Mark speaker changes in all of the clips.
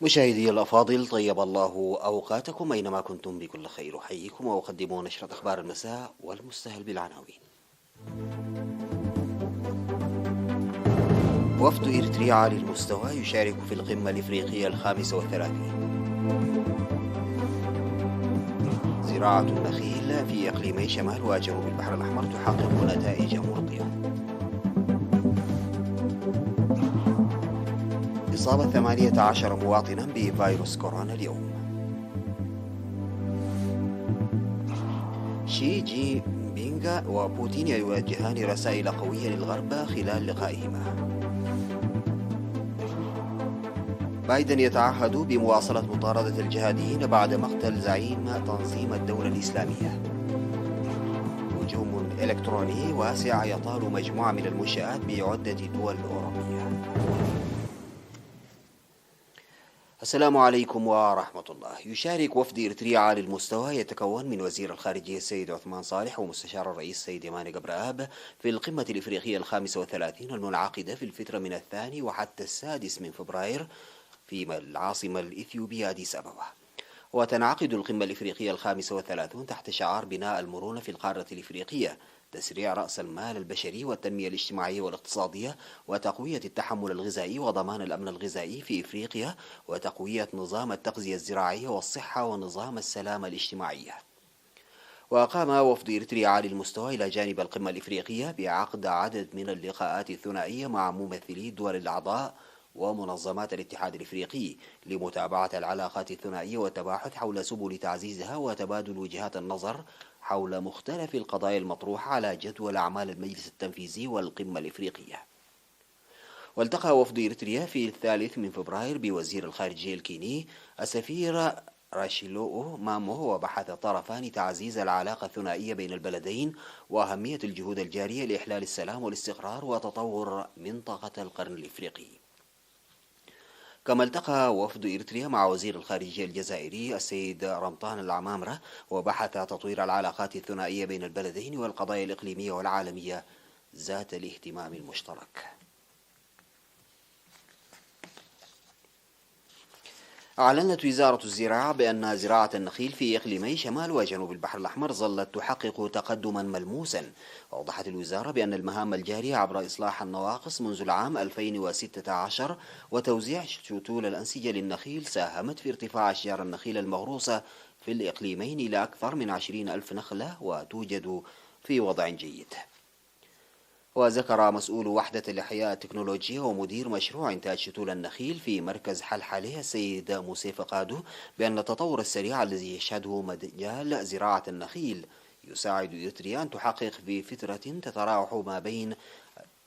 Speaker 1: مشاهدي الأفاضل، طيب الله أوقاتكم أينما كنتم بكل خير. أحييكم وأقدم نشرة أخبار المساء والمستهل بالعناوين. وفد إريتريا عالي المستوى يشارك في القمة الإفريقية ال35. زراعة النخيل في إقليمي شمال وجنوب البحر الأحمر تحقق نتائج مرضية. إصابة 18 مواطنا بفيروس كورونا اليوم. شي جي بينغ وبوتين يوجهان رسائل قوية للغرب خلال لقائهما. بايدن يتعهد بمواصلة مطاردة الجهاديين بعد مقتل زعيم تنظيم الدولة الإسلامية. هجوم إلكتروني واسع يطال مجموعة من المنشآت بعدة دول أوروبية. السلام عليكم ورحمة الله. يشارك وفد إريتريا عالي المستوى يتكون من وزير الخارجية السيد عثمان صالح ومستشار الرئيس السيد يماني قبرآب في القمة الإفريقية ال35 المنعقدة في الفترة من 2 وحتى 6 فبراير في العاصمة الإثيوبية أديس أبابا. وتنعقد القمة الإفريقية ال35 تحت شعار بناء المرونة في القارة الإفريقية، تسريع رأس المال البشري والتنمية الاجتماعية والاقتصادية، وتقوية التحمل الغذائي وضمان الأمن الغذائي في إفريقيا، وتقوية نظام التغذية الزراعية والصحة ونظام السلامة الاجتماعية. وقام وفد إريتريا عالي المستوى إلى جانب القمة الإفريقية بعقد عدد من اللقاءات الثنائية مع ممثلي الدول الأعضاء ومنظمات الاتحاد الإفريقي لمتابعة العلاقات الثنائية والتباحث حول سبل تعزيزها وتبادل وجهات النظر حول مختلف القضايا المطروحة على جدول أعمال المجلس التنفيذي والقمة الإفريقية. والتقى وفد إريتريا في 3 فبراير بوزير الخارجية الكيني السفير راشيلوء مامو، وبحث الطرفان تعزيز العلاقة الثنائية بين البلدين وأهمية الجهود الجارية لإحلال السلام والاستقرار وتطور منطقة القرن الإفريقي. كما التقى وفد إريتريا مع وزير الخارجية الجزائري السيد رمضان العمامرة، وبحث تطوير العلاقات الثنائية بين البلدين والقضايا الإقليمية والعالمية ذات الاهتمام المشترك. أعلنت وزارة الزراعة بأن زراعة النخيل في إقليمي شمال وجنوب البحر الأحمر ظلت تحقق تقدما ملموسا. وأوضحت الوزارة بأن المهام الجارية عبر إصلاح النواقص منذ العام 2016 وتوزيع شتول الأنسجة للنخيل ساهمت في ارتفاع أشجار النخيل المغروسة في الإقليمين إلى أكثر من 20,000 نخلة وتوجد في وضع جيد. وذكر مسؤول وحدة الإحياء التكنولوجية ومدير مشروع إنتاج شتول النخيل في مركز حلحلة السيد موسى فقادو بأن التطور السريع الذي يشهده مجال زراعة النخيل يساعد إريتريا أن تحقق في فترة تتراوح ما بين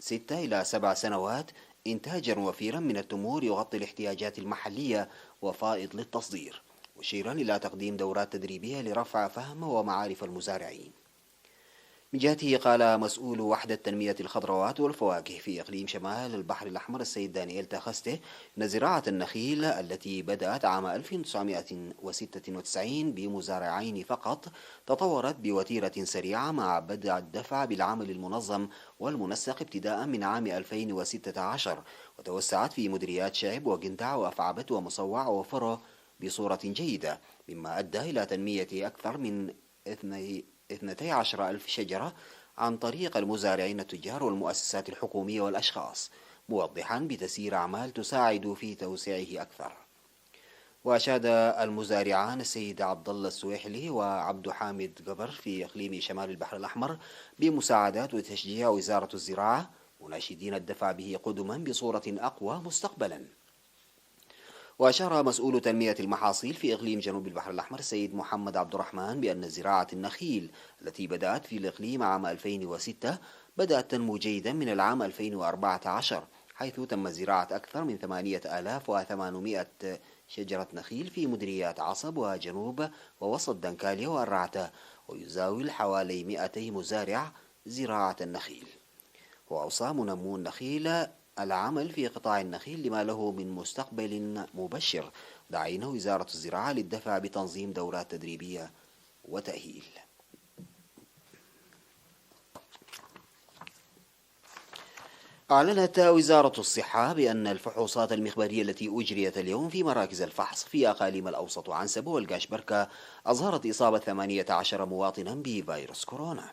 Speaker 1: 6 إلى 7 سنوات إنتاجا وفيرا من التمور يغطي الاحتياجات المحلية وفائض للتصدير، مشيرا إلى تقديم دورات تدريبية لرفع فهم ومعارف المزارعين. من جهته قال مسؤول وحدة تنمية الخضروات والفواكه في إقليم شمال البحر الأحمر السيد دانيال تاخسته أن زراعة النخيل التي بدأت عام 1996 بمزارعين فقط تطورت بوتيرة سريعة مع بدء الدفع بالعمل المنظم والمنسق ابتداء من عام 2016، وتوسعت في مديريات شعب وجندع وأفعبت ومصوع وفرو بصورة جيدة، مما أدى إلى تنمية أكثر من 12,000 شجرة عن طريق المزارعين التجار والمؤسسات الحكومية والأشخاص، موضحا بتسيير أعمال تساعد في توسيعه أكثر. وأشاد المزارعان السيد عبد الله السويحلي وعبد حامد قبر في إقليم شمال البحر الأحمر بمساعدات وتشجيع وزارة الزراعة، مناشدين الدفع به قدما بصورة أقوى مستقبلا. وأشار مسؤول تنمية المحاصيل في إقليم جنوب البحر الأحمر السيد محمد عبد الرحمن بأن زراعة النخيل التي بدأت في الإقليم عام 2006 بدأت تنمو جيدا من العام 2014، حيث تم زراعة أكثر من 8,800 شجرة نخيل في مديريات عصب وجنوب ووسط دنكاليا والرعتة، ويزاول حوالي 200 مزارع زراعة النخيل. وأوصى منمو النخيل العمل في قطاع النخيل لما له من مستقبل مبشر، داعين وزارة الزراعة للدفع بتنظيم دورات تدريبية وتأهيل. أعلنت وزارة الصحة بأن الفحوصات المخبرية التي أجريت اليوم في مراكز الفحص في أقاليم الأوسط وعنسبة والقاشبركة أظهرت إصابة 18 مواطنا بفيروس كورونا.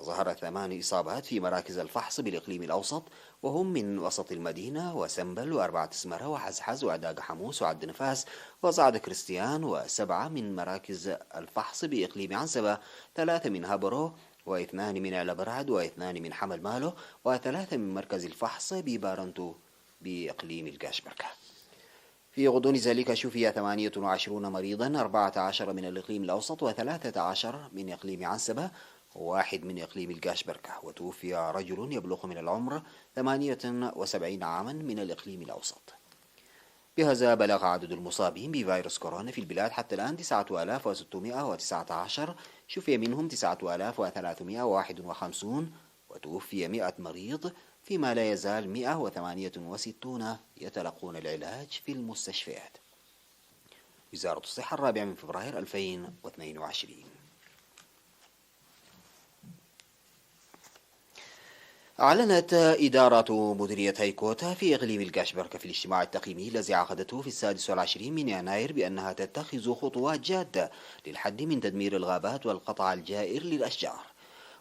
Speaker 1: ظهرت 8 إصابات في مراكز الفحص بالإقليم الأوسط، وهم من وسط المدينة وسنبل وأربعة اسمرة وحزحز وعداق حموس وعد نفاس وصعد كريستيان، وسبعة من مراكز الفحص بإقليم عنسبة، 3 من هابرو واثنان من البرعد واثنان من حمل مالو وثلاثة من مركز الفحص ببارنتو بإقليم القاشبركة. في غضون ذلك شفي 28 مريضا، 14 من الإقليم الأوسط و13 من إقليم عنسبة وواحد من إقليم القاشبركة، وتوفي رجل يبلغ من العمر 78 عاما من الإقليم الأوسط. بهذا بلغ عدد المصابين بفيروس كورونا في البلاد حتى الآن 9619، شفي منهم 9351 وتوفي 100 مريض، فيما لا يزال 168 يتلقون العلاج في المستشفيات. وزارة الصحة 4 فبراير 2022. أعلنت إدارة مديرية هيكوتا في إقليم القاشبركة في الاجتماع التقييمي الذي عقدته في 26 من يناير بأنها تتخذ خطوات جادة للحد من تدمير الغابات والقطع الجائر للأشجار.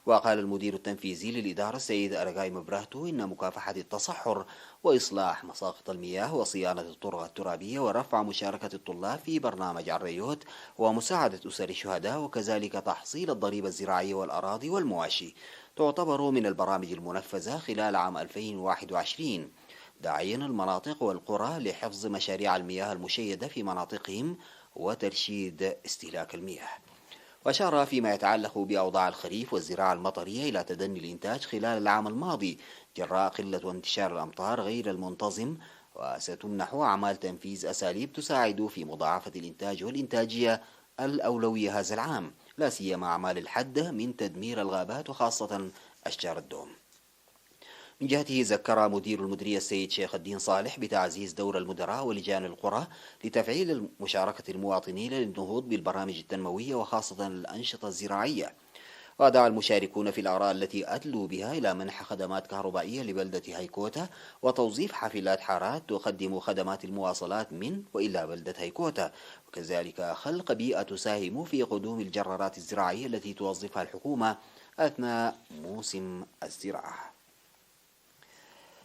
Speaker 1: وقال المدير التنفيذي للإدارة السيد أرغاي مبراهتو إن مكافحة التصحر وإصلاح مساقط المياه وصيانة الطرق الترابية ورفع مشاركة الطلاب في برنامج عريوت ومساعدة أسر الشهداء وكذلك تحصيل الضريبة الزراعية والأراضي والمواشي تعتبر من البرامج المنفذة خلال عام 2021، داعيا المناطق والقرى لحفظ مشاريع المياه المشيدة في مناطقهم وترشيد استهلاك المياه. وأشار فيما يتعلق بأوضاع الخريف والزراعة المطرية إلى تدني الإنتاج خلال العام الماضي جراء قلة وانتشار الأمطار غير المنتظم، وستمنح أعمال تنفيذ أساليب تساعد في مضاعفة الإنتاج والإنتاجية الأولوية هذا العام، لا سيما أعمال الحد من تدمير الغابات وخاصة أشجار الدوم. من جهته ذكر مدير المديرية السيد شيخ الدين صالح بتعزيز دور المدراء ولجان القرى لتفعيل مشاركة المواطنين للنهوض بالبرامج التنموية وخاصة الأنشطة الزراعية. ودعا المشاركون في الآراء التي أدلوا بها إلى منح خدمات كهربائية لبلدة هيكوتا وتوظيف حافلات حارات تقدم خدمات المواصلات من وإلى بلدة هيكوتا، وكذلك خلق بيئة تساهم في قدوم الجرارات الزراعية التي توظفها الحكومة أثناء موسم الزراعة.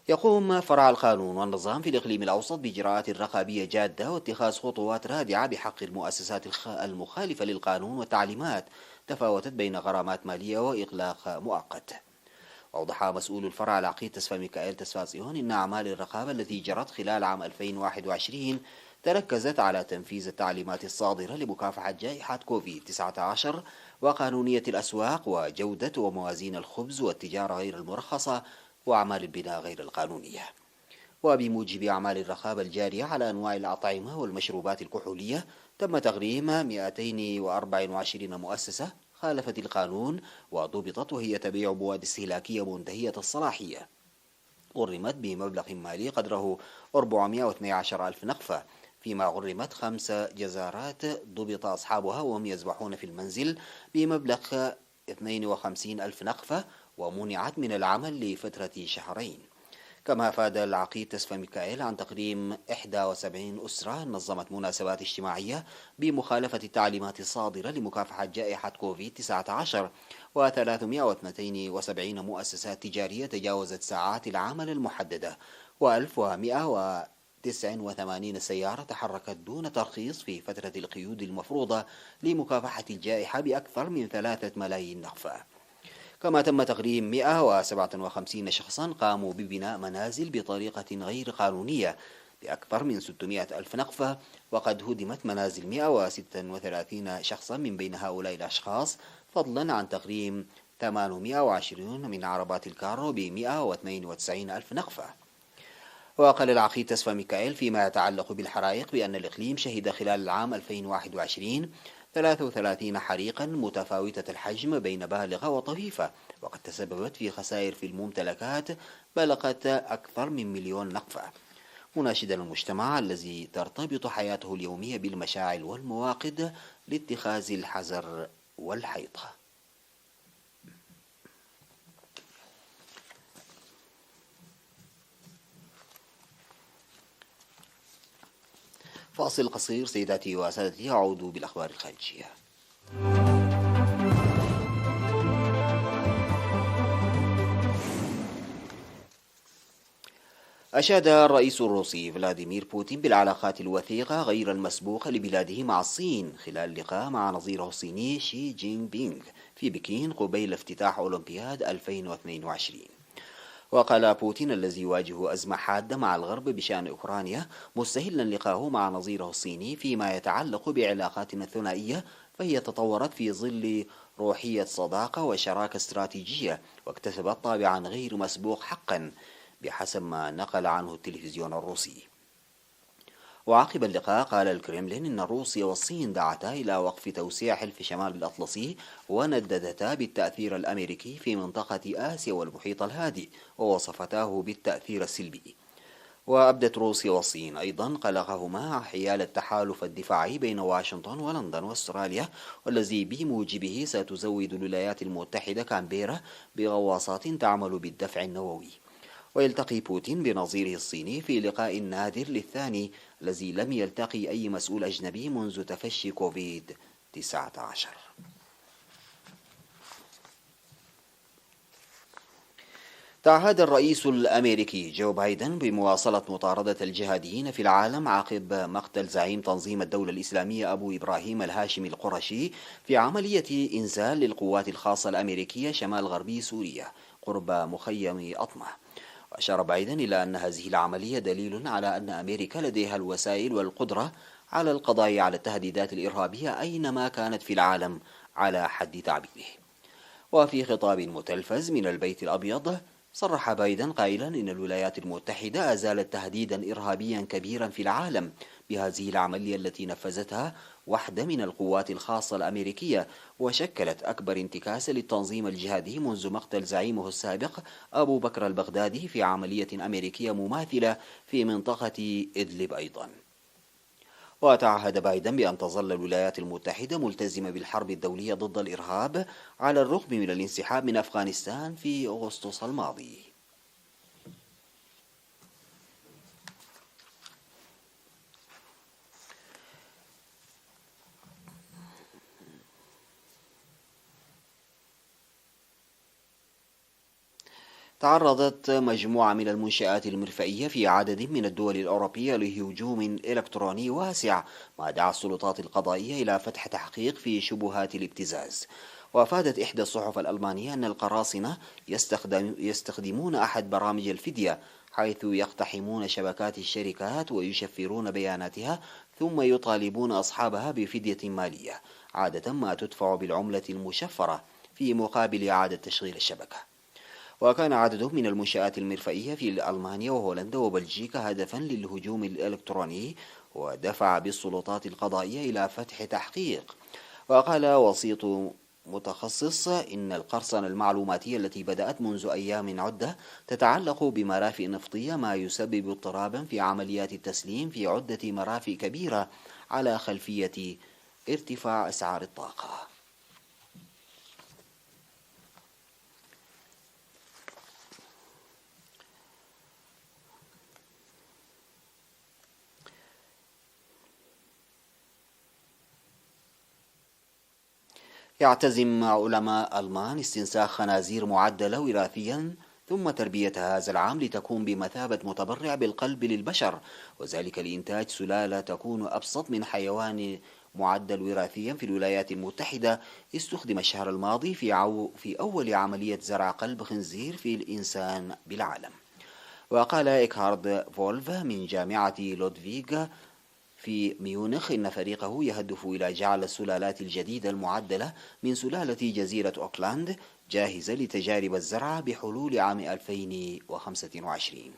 Speaker 1: يقوم فرع القانون والنظام في الإقليم الأوسط بإجراءات رقابية جادة واتخاذ خطوات رادعة بحق المؤسسات المخالفة للقانون والتعليمات، تفاوتت بين غرامات مالية وإغلاق مؤقت. أوضح مسؤول الفرع العقيد تسفى ميكائيل تسفاسيون إن أعمال الرقابة التي جرت خلال عام 2021 تركزت على تنفيذ التعليمات الصادرة لمكافحة جائحة كوفيد-19 وقانونية الأسواق وجودة وموازين الخبز والتجارة غير المرخصة وأعمال البناء غير القانونية. وبموجب أعمال الرقابة الجارية على أنواع الأطعمة والمشروبات الكحولية تم تغريم 224 مؤسسة خالفت القانون وضبطت وهي تبيع مواد استهلاكية منتهية الصلاحية، غرمت بمبلغ مالي قدره 412 ألف نقفة، فيما غرمت 5 جزارات ضبط أصحابها وهم يذبحون في المنزل بمبلغ 52 ألف نقفة ومنعت من العمل لفترة شهرين. كما أفاد العقيد تسفى ميكائيل عن تقريم 71 أسرة نظمت مناسبات اجتماعية بمخالفة التعليمات الصادرة لمكافحة جائحة كوفيد-19 و372 مؤسسات تجارية تجاوزت ساعات العمل المحددة و1189 سيارة تحركت دون ترخيص في فترة القيود المفروضة لمكافحة الجائحة بأكثر من 3 ملايين نقفة. كما تم تغريم 157 شخصا قاموا ببناء منازل بطريقة غير قانونية بأكثر من 600 ألف نقفة، وقد هدمت منازل 136 شخصا من بين هؤلاء الأشخاص، فضلا عن تغريم 820 من عربات الكارو ب 192 ألف نقفة. وقال العقيد تسفى ميكائيل فيما يتعلق بالحرائق بأن الإقليم شهد خلال العام 2021 33 حريقا متفاوتة الحجم بين بالغة وطفيفة، وقد تسببت في خسائر في الممتلكات بلغت أكثر من 1,000,000 نقفة، مناشدا المجتمع الذي ترتبط حياته اليومية بالمشاعل والمواقد لاتخاذ الحذر والحيطة. فاصل قصير سيداتي وسادتي، أعود بالأخبار الخارجية. أشاد الرئيس الروسي فلاديمير بوتين بالعلاقات الوثيقة غير المسبوقة لبلاده مع الصين خلال لقاء مع نظيره الصيني شي جين بينغ في بكين قبيل افتتاح أولمبياد 2022. وقال بوتين الذي يواجه أزمة حادة مع الغرب بشأن أوكرانيا مستهلا لقاءه مع نظيره الصيني فيما يتعلق بعلاقاتنا الثنائية، فهي تطورت في ظل روحية صداقة وشراكة استراتيجية واكتسبت طابعا غير مسبوق حقا بحسب ما نقل عنه التلفزيون الروسي. وعقب اللقاء قال الكرملين إن روسيا والصين دعتا إلى وقف توسيع حلف شمال الأطلسي ونددتا بالتأثير الأمريكي في منطقة آسيا والمحيط الهادئ ووصفتاه بالتأثير السلبي. وأبدت روسيا والصين أيضا قلقهما حيال التحالف الدفاعي بين واشنطن ولندن واستراليا، والذي بموجبه ستزود الولايات المتحدة كامبيرا بغواصات تعمل بالدفع النووي. ويلتقي بوتين بنظيره الصيني في لقاء نادر للثاني الذي لم يلتقي أي مسؤول أجنبي منذ تفشي كوفيد-19. تعهد الرئيس الأمريكي جو بايدن بمواصلة مطاردة الجهاديين في العالم عقب مقتل زعيم تنظيم الدولة الإسلامية أبو إبراهيم الهاشمي القرشي في عملية إنزال للقوات الخاصة الأمريكية شمال غربي سوريا قرب مخيم أطمة. وأشار بايدن إلى أن هذه العملية دليل على أن أمريكا لديها الوسائل والقدرة على القضاء على التهديدات الإرهابية أينما كانت في العالم على حد تعبيره. وفي خطاب متلفز من البيت الأبيض صرح بايدن قائلا إن الولايات المتحدة أزالت تهديدا إرهابيا كبيرا في العالم بهذه العملية التي نفذتها واحدة من القوات الخاصة الأمريكية، وشكلت أكبر انتكاسة للتنظيم الجهادي منذ مقتل زعيمه السابق أبو بكر البغدادي في عملية أمريكية مماثلة في منطقة إدلب أيضا. وتعهد بايدن بأن تظل الولايات المتحدة ملتزمة بالحرب الدولية ضد الإرهاب على الرغم من الانسحاب من أفغانستان في أغسطس الماضي. تعرضت مجموعة من المنشآت المرفئية في عدد من الدول الأوروبية لهجوم إلكتروني واسع، ما دعا السلطات القضائية إلى فتح تحقيق في شبهات الابتزاز. وأفادت إحدى الصحف الألمانية أن القراصنة يستخدمون أحد برامج الفدية، حيث يقتحمون شبكات الشركات ويشفرون بياناتها ثم يطالبون أصحابها بفدية مالية، عادة ما تدفع بالعملة المشفرة في مقابل إعادة تشغيل الشبكة. وكان عدد من المنشآت المرفئية في ألمانيا وهولندا وبلجيكا هدفا للهجوم الإلكتروني، ودفع بالسلطات القضائية إلى فتح تحقيق. وقال وسيط متخصص إن القرصنة المعلوماتية التي بدأت منذ أيام عدة تتعلق بمرافئ نفطية، ما يسبب اضطرابا في عمليات التسليم في عدة مرافئ كبيرة على خلفية ارتفاع أسعار الطاقة. يعتزم علماء ألمان استنساخ خنازير معدلة وراثيا ثم تربيتها هذا العام لتكون بمثابة متبرع بالقلب للبشر، وذلك لإنتاج سلالة تكون أبسط من حيوان معدل وراثيا. في الولايات المتحدة استخدم الشهر الماضي في أول عملية زرع قلب خنزير في الإنسان بالعالم. وقال إيكهارد فولف من جامعة لودفيغ في ميونخ إن فريقه يهدف إلى جعل السلالات الجديدة المعدلة من سلالة جزيرة أوكلاند جاهزة لتجارب الزرع بحلول عام 2025.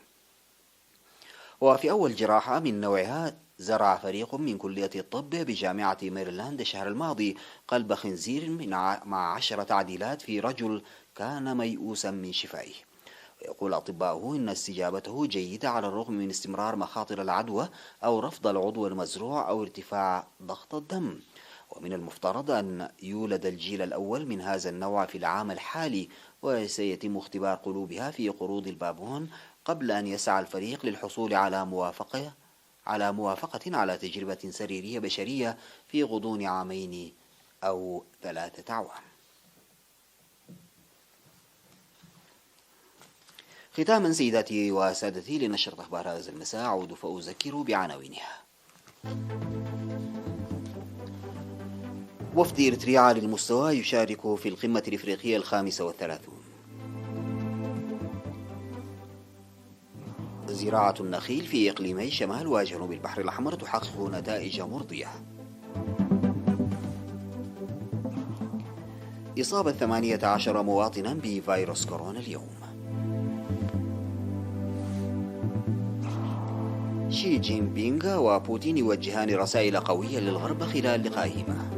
Speaker 1: وفي أول جراحة من نوعها زرع فريق من كلية الطب بجامعة ميرلاند الشهر الماضي قلب خنزير مع 10 تعديلات في رجل كان ميؤوسا من شفائه. يقول أطباؤه إن استجابته جيدة على الرغم من استمرار مخاطر العدوى أو رفض العضو المزروع أو ارتفاع ضغط الدم. ومن المفترض أن يولد الجيل الأول من هذا النوع في العام الحالي، وسيتم اختبار قلوبها في قروض البابون قبل أن يسعى الفريق للحصول على موافقة على موافقة على تجربة سريرية بشرية في غضون عامين أو 3 أعوام. ختاما سيداتي وسادتي لنشرة أخبار هذا المساء، أعود فأذكر بعناوينها. وفد إريتريا عالي المستوى يشارك في القمة الإفريقية 35. زراعة النخيل في إقليمي شمال وجنوب البحر الأحمر تحقق نتائج مرضية. إصابة 18 مواطنا بفيروس كورونا اليوم. شي جين بينغ وبوتين يوجهان رسائل قوية للغرب خلال لقائهما.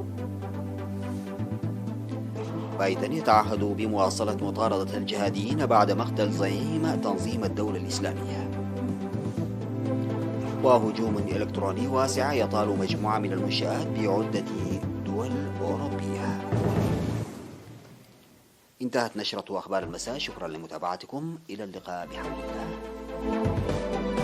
Speaker 1: بايدن يتعهد بمواصلة مطاردة الجهاديين بعد مقتل زعيم تنظيم الدولة الإسلامية. وهجوم إلكتروني واسع يطال مجموعة من المنشآت بعدة دول أوروبية. انتهت نشرة أخبار المساء، شكرا لمتابعتكم، إلى اللقاء بحول الله.